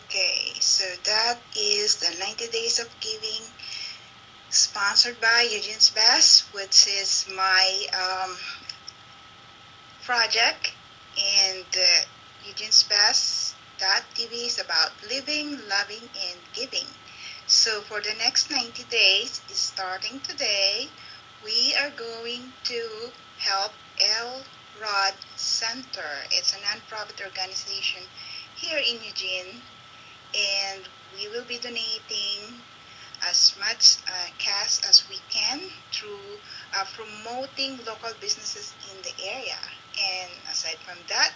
Okay, so that is the 90 Days of Giving, sponsored by Eugene's Best, which is my project. And Eugene's Best TV is about living, loving, and giving. So for the next 90 days, starting today, we are going to help ElRod Center. It's a nonprofit organization here in Eugene, and we will be donating as much cash as we can through promoting local businesses in the area. And aside from that,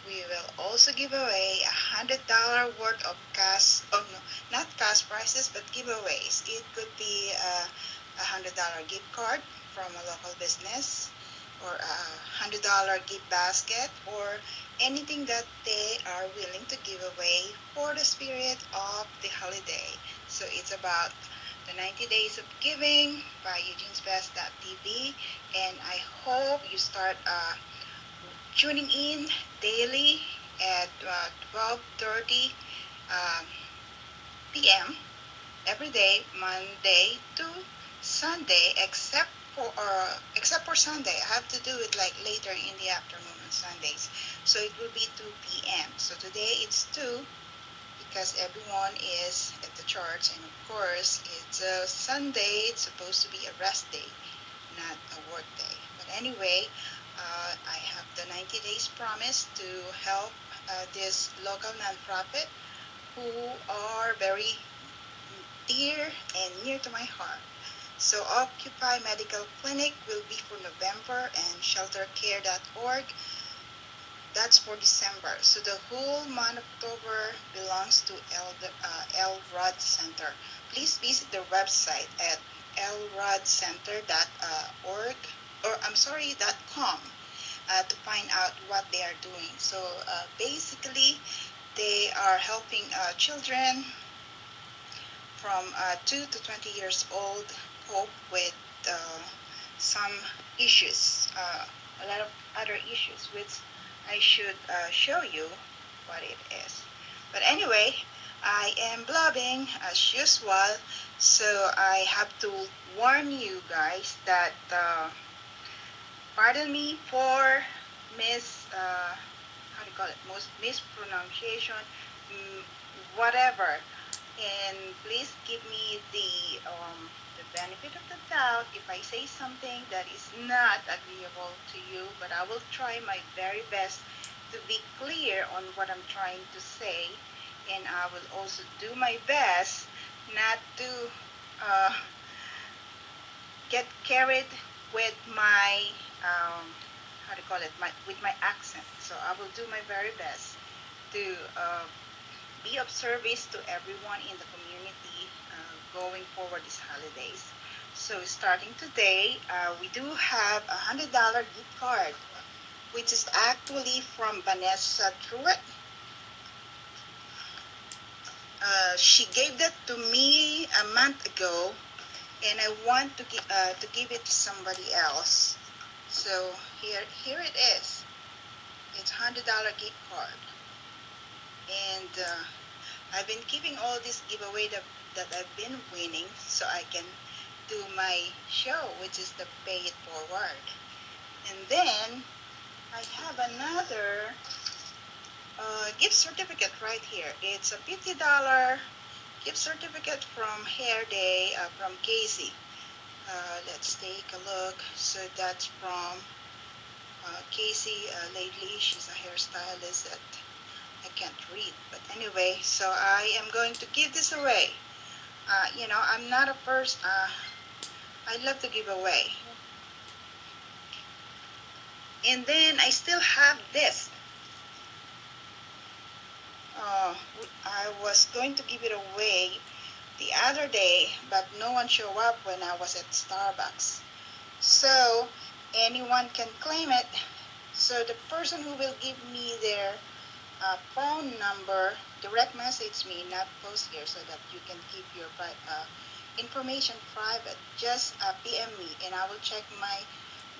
we will also give away $100 worth of cash. Oh no, not cash prizes, but giveaways. It could be a $100 gift card from a local business, or $100 gift basket, or anything that they are willing to give away for the spirit of the holiday. So it's about the 90 Days of Giving by Eugene's Best TV, and I hope you start tuning in daily at 12:30 p.m. every day, Monday to Sunday, except for Sunday. I have to do it like later in the afternoon on Sundays, so it will be 2 p.m. So today it's 2 because everyone is at the church, and of course it's a Sunday. It's supposed to be a rest day, not a work day. But anyway, I have the 90 days promise to help this local nonprofit who are very dear and near to my heart. So Occupy Medical Clinic will be for November, and sheltercare.org, that's for December. So the whole month of October belongs to ElRod Center. Please visit their website at elrodcenter.org, or I'm sorry, .com, to find out what they are doing. So basically, they are helping children from 2 to 20 years old cope with some issues, a lot of other issues, which I should show you what it is. But anyway, I am blogging as usual, so I have to warn you guys that pardon me for how do you call it, most mispronunciation, whatever, and please give me the benefit of the doubt if I say something that is not agreeable to you, but I will try my very best to be clear on what I'm trying to say, and I will also do my best not to get carried with my how do you call it, with my accent. So I will do my very best to be of service to everyone in the community going forward these holidays. So starting today, we do have $100 gift card, which is actually from Vanessa Truitt. She gave that to me a month ago, and I want to give it to somebody else. So here it is. It's $100 gift card, and I've been keeping all this giveaway that I've been winning so I can do my show, which is the Pay It Forward. And then I have another gift certificate right here. It's a $50 gift certificate from Hair Day from Casey. Let's take a look. So that's from Casey lately. She's a hairstylist that I can't read. But anyway, so I am going to give this away. I'm not a person. I love to give away. And then I still have this. I was going to give it away the other day, but no one showed up when I was at Starbucks. So anyone can claim it. So the person who will give me their phone number, direct message me, not post here, so that you can keep your information private. Just PM me, and I will check my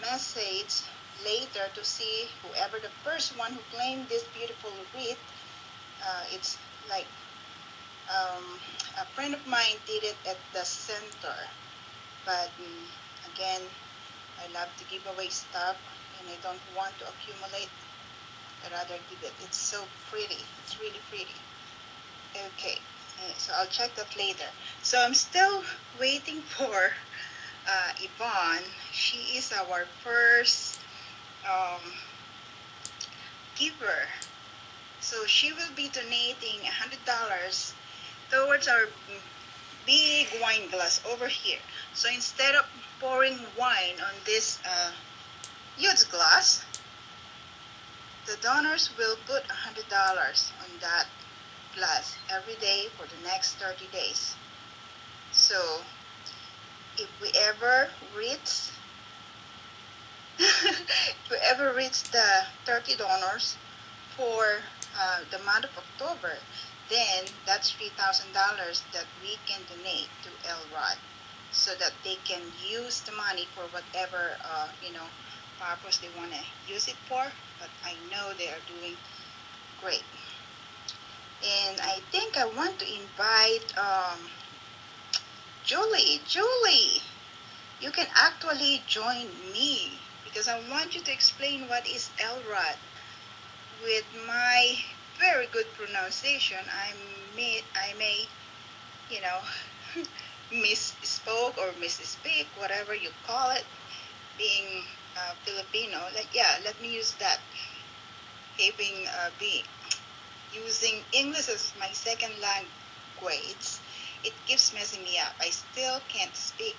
message later to see whoever the first one who claimed this beautiful wreath. It's like Um, a friend of mine did it at the center, but again, I love to give away stuff and I don't want to accumulate. I'd rather give it. It's so pretty. It's really pretty. Okay, so I'll check that later. So I'm still waiting for Yvonne. She is our first um, giver. So she will be donating $100 towards our big wine glass over here. So instead of pouring wine on this huge glass, the donors will put $100 on that glass every day for the next 30 days. So if we ever reach if we ever reach the 30 donors for the month of October, then that's $3,000 that we can donate to ElRod so that they can use the money for whatever purpose they want to use it for. But I know they are doing great. And I think I want to invite Julie. Julie, you can actually join me because I want you to explain what is ElRod. With my very good pronunciation, I may you know misspoke or misspeak, whatever you call it, being Filipino. Let me use that. Having being using English as my second language, it keeps messing me up. I still can't speak,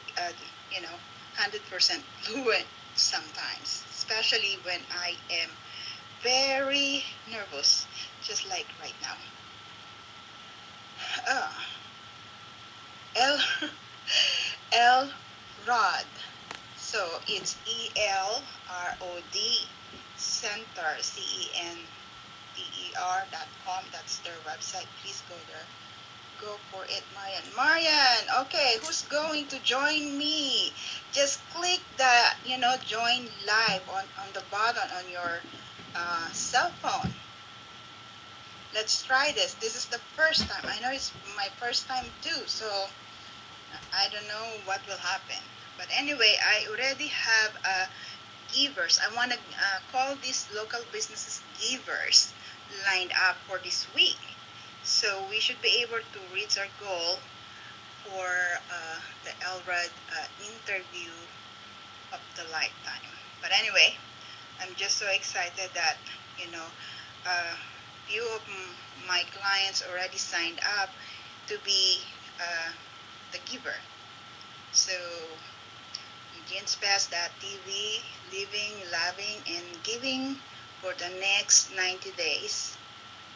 100% fluent sometimes, especially when I am very nervous, just like right now. L ElRod. So it's ElRod Center CENTER.com. That's their website. Please go there. Go for it, Marian. Marian, okay, who's going to join me? Just click the join live on the button on your cell phone. Let's try this. This is the first time. I know it's my first time too, so I don't know what will happen. But anyway, I already have givers. I want to call these local businesses givers lined up for this week. So we should be able to reach our goal for the ElRod interview of the lifetime. But anyway, I'm just so excited that, few of my clients already signed up to be the giver. So, TV, living, loving, and giving for the next 90 days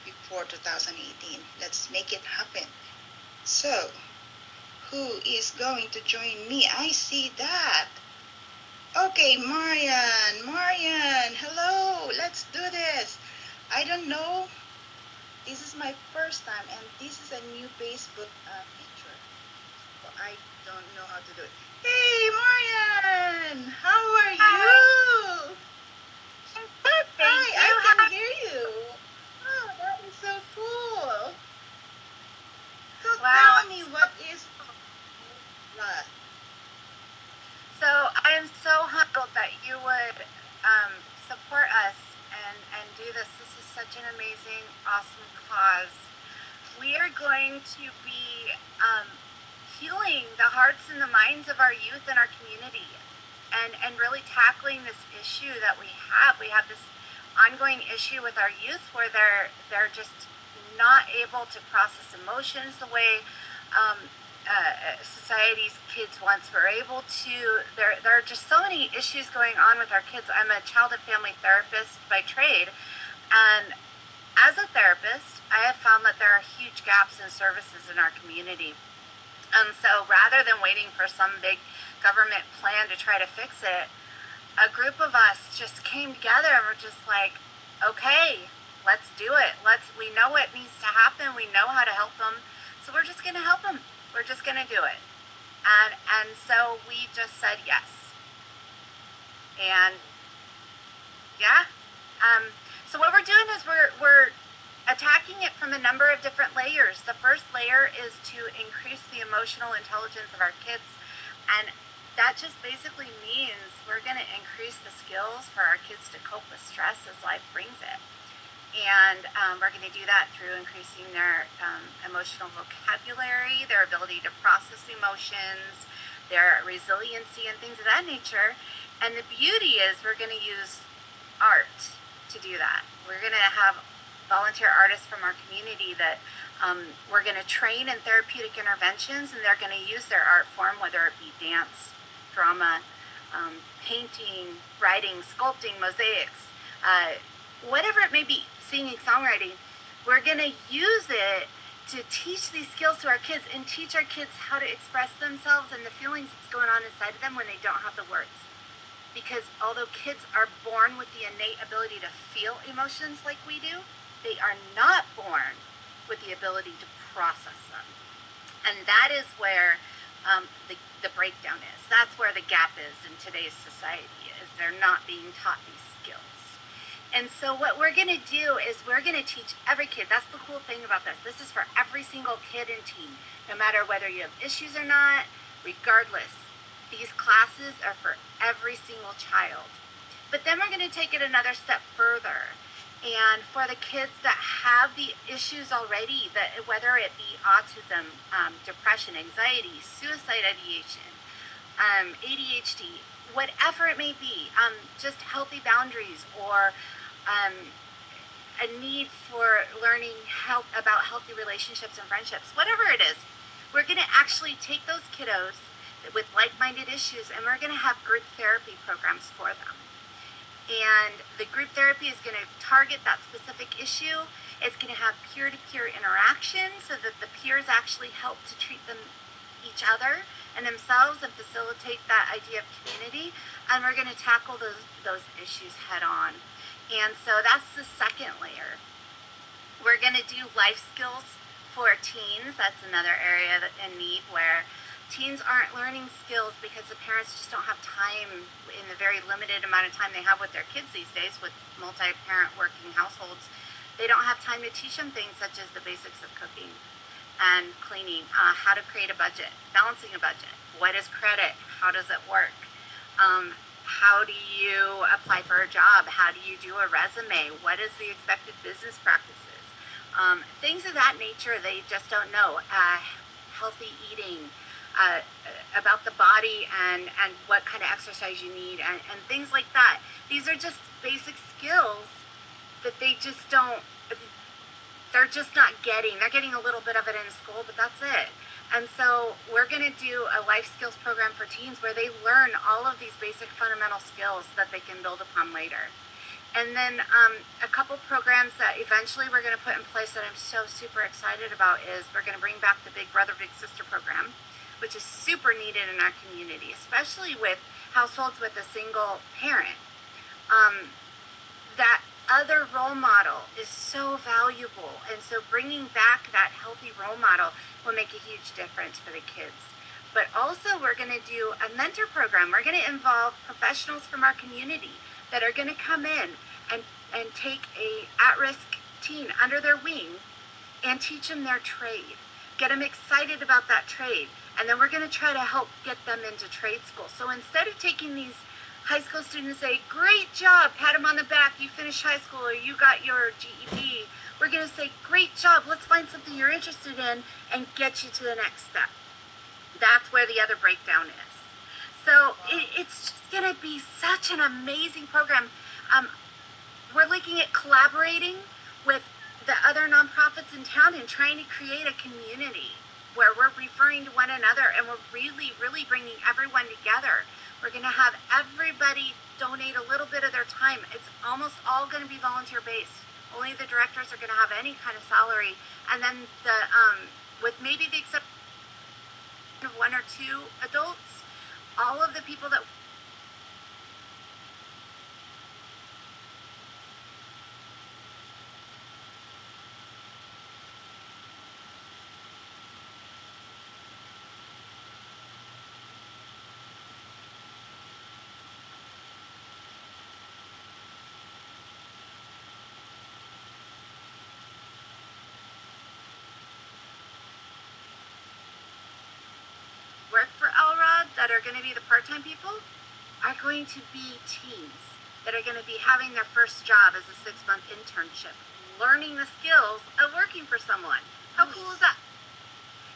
before 2018. Let's make it happen. So, who is going to join me? I see that. Okay, Marian, hello, let's do this. I don't know. This is my first time, and this is a new Facebook feature. So I don't know how to do it. Hey, Marian, how are you? Good, thank Hi, you. I can hear you. Oh, that is so cool. So Wow. tell me, what is ElRod? So I am so humbled that you would support us and do this. This is such an amazing, awesome cause. We are going to be healing the hearts and the minds of our youth and our community, and really tackling this issue that we have. We have this ongoing issue with our youth where they're just not able to process emotions the way society's kids once were able to. There are just so many issues going on with our kids. I'm a child and family therapist by trade, and as a therapist, I have found that there are huge gaps in services in our community. And so rather than waiting for some big government plan to try to fix it, a group of us just came together and were just like, okay, let's do it. We know what needs to happen. We know how to help them. So we're just going to help them. We're just going to do it. And so we just said yes. And yeah. So what we're doing is we're attacking it from a number of different layers. The first layer is to increase the emotional intelligence of our kids, and that just basically means we're going to increase the skills for our kids to cope with stress as life brings it. And we're going to do that through increasing their emotional vocabulary, their ability to process emotions, their resiliency, and things of that nature. And the beauty is we're going to use art to do that. We're going to have volunteer artists from our community that we're going to train in therapeutic interventions, and they're going to use their art form, whether it be dance, drama, painting, writing, sculpting, mosaics, whatever it may be, singing, songwriting. We're going to use it to teach these skills to our kids and teach our kids how to express themselves and the feelings that's going on inside of them when they don't have the words. Because although kids are born with the innate ability to feel emotions like we do, they are not born with the ability to process them. And that is where the breakdown is. That's where the gap is in today's society, is they're not being taught these skills. And so what we're going to do is we're going to teach every kid. That's the cool thing about this. This is for every single kid and teen, no matter whether you have issues or not, regardless. These classes are for every single child. But then we're going to take it another step further. And for the kids that have the issues already, that whether it be autism, depression, anxiety, suicide ideation, ADHD, whatever it may be, just healthy boundaries, or a need for learning about healthy relationships and friendships, whatever it is, we're going to actually take those kiddos with like-minded issues, and we're going to have group therapy programs for them. And the group therapy is going to target that specific issue. It's going to have peer-to-peer interaction so that the peers actually help to treat them, each other and themselves, and facilitate that idea of community. And we're going to tackle those issues head on. And so that's the second layer. We're going to do life skills for teens. That's another area in need where teens aren't learning skills because the parents just don't have time, in the very limited amount of time they have with their kids these days with multi-parent working households. They don't have time to teach them things such as the basics of cooking and cleaning, how to create a budget, balancing a budget, what is credit, how does it work, how do you apply for a job, how do you do a resume, what is the expected business practices, things of that nature. They just don't know. Healthy eating, about the body and what kind of exercise you need, and things like that. These are just basic skills that they just don't, they're just not getting. They're getting a little bit of it in school, but that's it. And so we're going to do a life skills program for teens where they learn all of these basic fundamental skills that they can build upon later. And then a couple programs that eventually we're going to put in place that I'm so super excited about is we're going to bring back the Big Brother, Big Sister program, which is super needed in our community, especially with households with a single parent. That other role model is so valuable, and so bringing back that healthy role model will make a huge difference for the kids. But also we're going to do a mentor program. We're going to involve professionals from our community that are going to come in and take a at-risk teen under their wing and teach them their trade, get them excited about that trade, and then we're going to try to help get them into trade school. So instead of taking these high school students say, great job, pat them on the back, you finished high school, or you got your GED, we're going to say, great job, let's find something you're interested in and get you to the next step. That's where the other breakdown is. So it's just going to be such an amazing program. We're looking at collaborating with the other nonprofits in town and trying to create a community where we're referring to one another, and we're really, really bringing everyone together. We're going to have everybody donate a little bit of their time. It's almost all going to be volunteer-based. Only the directors are going to have any kind of salary. And then with maybe the exception of one or two adults, all of the people that are going to be the part-time people are going to be teens that are going to be having their first job as a 6-month internship, learning the skills of working for someone. How cool is that?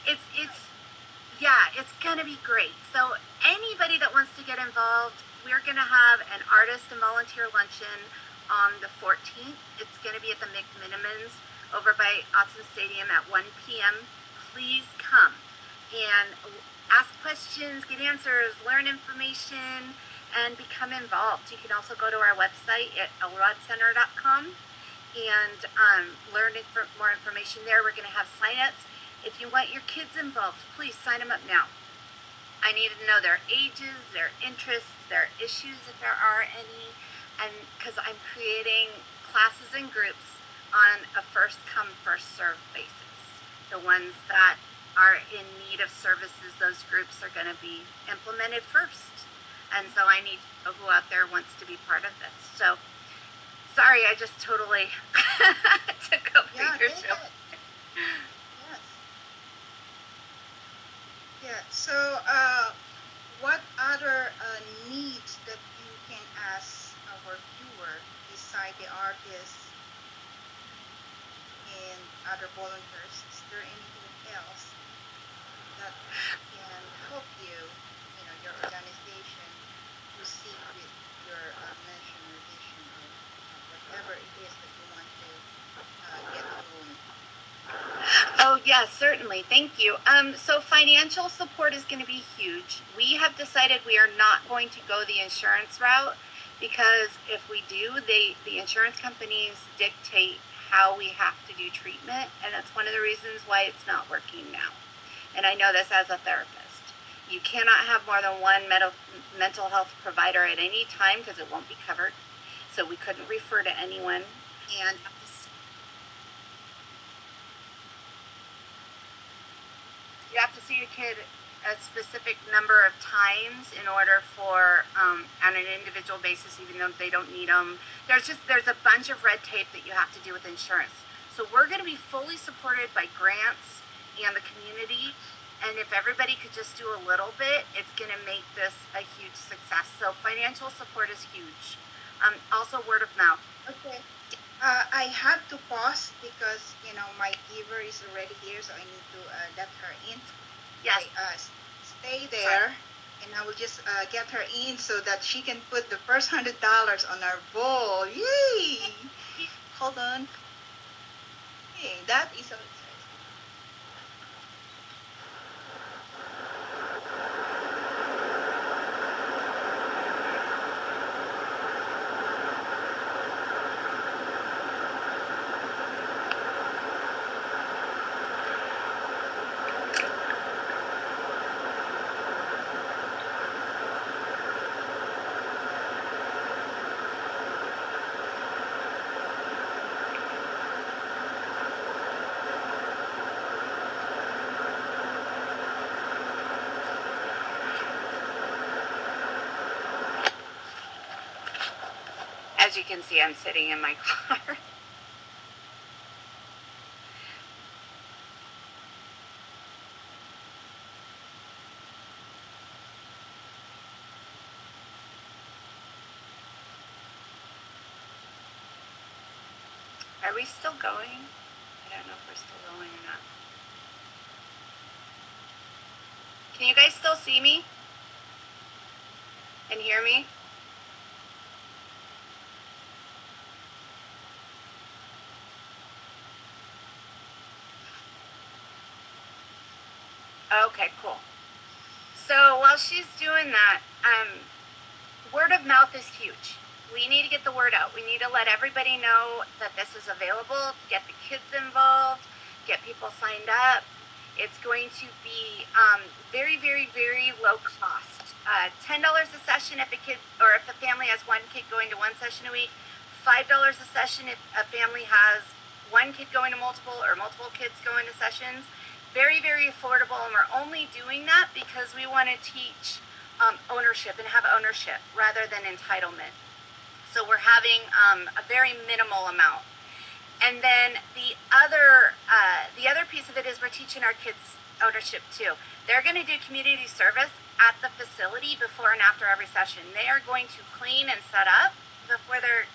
It's going to be great. So anybody that wants to get involved, we're going to have an artist and volunteer luncheon on the 14th. It's going to be at the McMinimans over by Autzen Stadium at 1 p.m. Please come and ask questions, get answers, learn information, and become involved. You can also go to our website at elrodcenter.com and learn more information there. We're going to have sign-ups. If you want your kids involved, please sign them up now. I need to know their ages, their interests, their issues if there are any, and because I'm creating classes and groups on a first-come, first-served basis. The ones that are in need of services, those groups are going to be implemented first. And so I need who out there wants to be part of this. So, sorry, I just totally took over your show. Yeah, so what other needs that you can ask our viewer beside the artists and other volunteers? Is there anything else that can help you, your organization, proceed with your mission or vision or whatever it is that you want to get going? Oh, yes, certainly. Thank you. So financial support is going to be huge. We have decided we are not going to go the insurance route because if we do, the insurance companies dictate how we have to do treatment, and that's one of the reasons why it's not working now. And I know this as a therapist. You cannot have more than one mental health provider at any time because it won't be covered. So we couldn't refer to anyone. And you have to see your kid a specific number of times in order for, on an individual basis, even though they don't need them. There's a bunch of red tape that you have to do with insurance. So we're going to be fully supported by grants and the community. And if everybody could just do a little bit, it's going to make this a huge success. So financial support is huge. Also word of mouth. Okay. I have to pause because, my giver is already here, so I need to let her in. Yes. Stay there, and I will just get her in so that she can put the first $100 on our bowl. Yay! Hold on. Hey, that is so exciting. As you can see, I'm sitting in my car. Are we still going? I don't know if we're still going or not. Can you guys still see me? And hear me? Okay, cool. So while she's doing that, word of mouth is huge. We need to get the word out. We need to let everybody know that this is available, get the kids involved, get people signed up. It's going to be very, very, very low cost. $10 a session if a kid or if a family has one kid going to one session a week. $5 a session if a family has one kid going to multiple or multiple kids going to sessions. Very, very affordable, and we're only doing that because we want to teach ownership and have ownership rather than entitlement. So we're having a very minimal amount. And then the other piece of it is we're teaching our kids ownership too. They're going to do community service at the facility before and after every session. They are going to clean and set up before their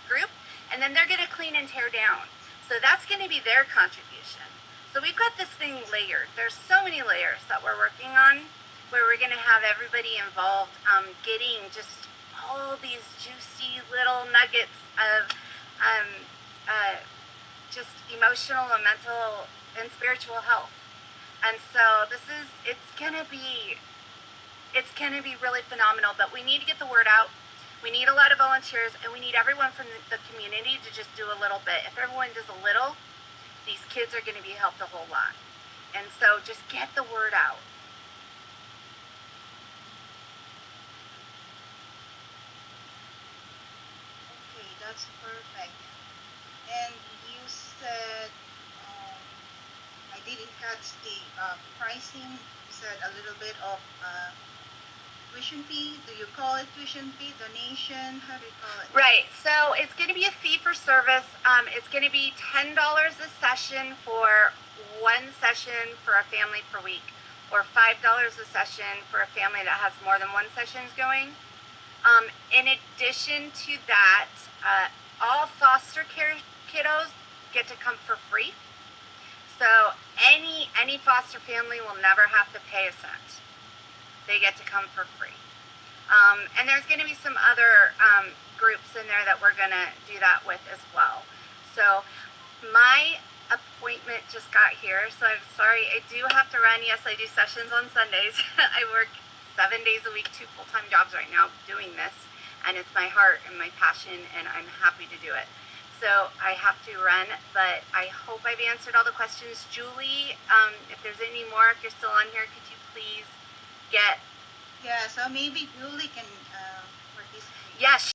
group, and then they're going to clean and tear down. So that's going to be their contribution. So we've got this thing layered. There's so many layers that we're working on, where we're going to have everybody involved, getting just all these juicy little nuggets of just emotional and mental and spiritual health. And so it's gonna be really phenomenal, but we need to get the word out. We need a lot of volunteers, and we need everyone from the community to just do a little bit. If everyone does a little, these kids are gonna be helped a whole lot. And so just get the word out. Okay, that's perfect. And you said, I didn't catch the pricing. You said a little bit of tuition fee. Do you call it tuition fee, donation? How do you call it? Right. So it's going to be a fee for service. It's going to be $10 a session for one session for a family per week, or $5 a session for a family that has more than one sessions going. In addition to that, all foster care kiddos get to come for free. So any foster family will never have to pay a cent. They get to come for free. And there's going to be some other groups in there that we're going to do that with as well. So my appointment just got here, so I'm sorry. I do have to run. Yes, I do sessions on Sundays. I work 7 days a week, 2 full-time jobs right now doing this, and it's my heart and my passion, and I'm happy to do it. So I have to run, but I hope I've answered all the questions. Julie, if there's any more, if you're still on here, could you please get... Yeah, so maybe Julie can participate. Yes.